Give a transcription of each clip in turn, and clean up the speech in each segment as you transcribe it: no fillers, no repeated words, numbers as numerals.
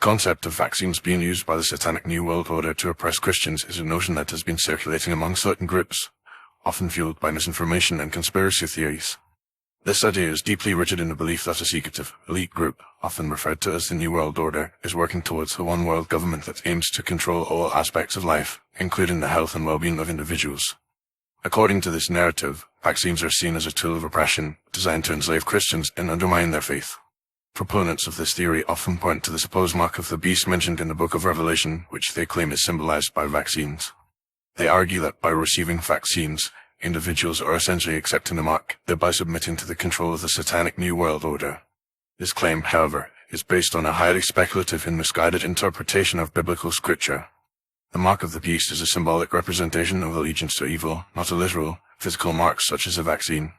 concept of vaccines being used by the Satanic New World Order to oppress Christians is a notion that has been circulating among certain groups, often fueled by misinformation and conspiracy theories. This idea is deeply rooted in the belief that a secretive, elite group, often referred to as the New World Order, is working towards a one-world government that aims to control all aspects of life, including the health and well-being of individuals. According to this narrative, vaccines are seen as a tool of oppression, designed to enslave Christians and undermine their faith. Proponents of this theory often point to the supposed mark of the beast mentioned in the Book of Revelation, which they claim is symbolized by vaccines. They argue that by receiving vaccines, individuals are essentially accepting the mark, thereby submitting to the control of the Satanic New World Order. This claim, however, is based on a highly speculative and misguided interpretation of biblical scripture. The mark of the beast is a symbolic representation of allegiance to evil, not a literal, physical mark such as a vaccine.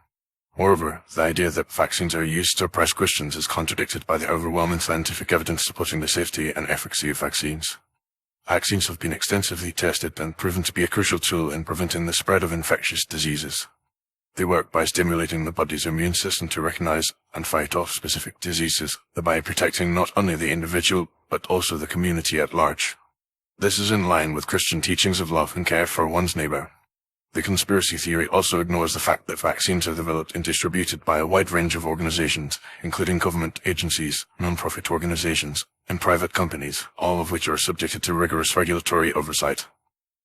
Moreover, the idea that vaccines are used to oppress Christians is contradicted by the overwhelming scientific evidence supporting the safety and efficacy of vaccines. Vaccines have been extensively tested and proven to be a crucial tool in preventing the spread of infectious diseases. They work by stimulating the body's immune system to recognize and fight off specific diseases, thereby protecting not only the individual, but also the community at large. This is in line with Christian teachings of love and care for one's neighbor. The conspiracy theory also ignores the fact that vaccines are developed and distributed by a wide range of organizations, including government agencies, non-profit organizations, and private companies, all of which are subjected to rigorous regulatory oversight.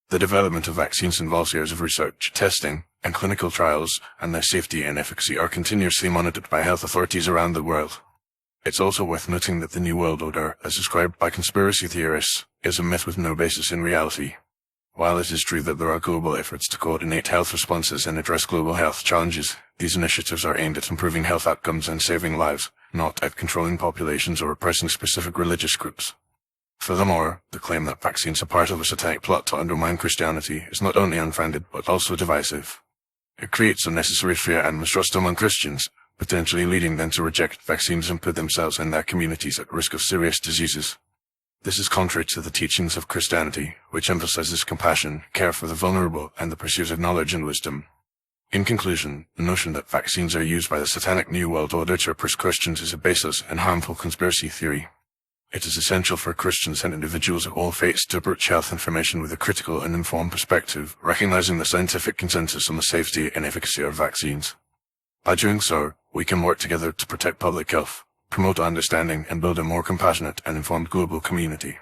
The development of vaccines involves years of research, testing, and clinical trials, and their safety and efficacy are continuously monitored by health authorities around the world. It's also worth noting that the New World Order, as described by conspiracy theorists, is a myth with no basis in reality. While it is true that there are global efforts to coordinate health responses and address global health challenges, these initiatives are aimed at improving health outcomes and saving lives, not at controlling populations or oppressing specific religious groups. Furthermore, the claim that vaccines are part of a satanic plot to undermine Christianity is not only unfounded but also divisive. It creates unnecessary fear and mistrust among Christians, potentially leading them to reject vaccines and put themselves and their communities at risk of serious diseases. This is contrary to the teachings of Christianity, which emphasizes compassion, care for the vulnerable, and the pursuit of knowledge and wisdom. In conclusion, the notion that vaccines are used by the Satanic New World Order to oppress Christians is a baseless and harmful conspiracy theory. It is essential for Christians and individuals of all faiths to approach health information with a critical and informed perspective, recognizing the scientific consensus on the safety and efficacy of vaccines. By doing so, we can work together to protect public health, promote understanding, and build a more compassionate and informed global community.